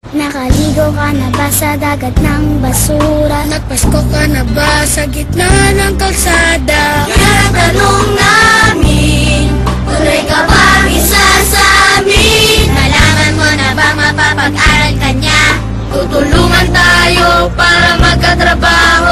Nakaligo ka na ba sa dagat ng basura? Nagpasko ka na ba sa gitna ng kalsada? Yan ang tanong namin, tuloy ka bang isa sa amin? Nalaman mo na ba mapapag-aral ka niya? Tutulungan tayo para magkatrabaho.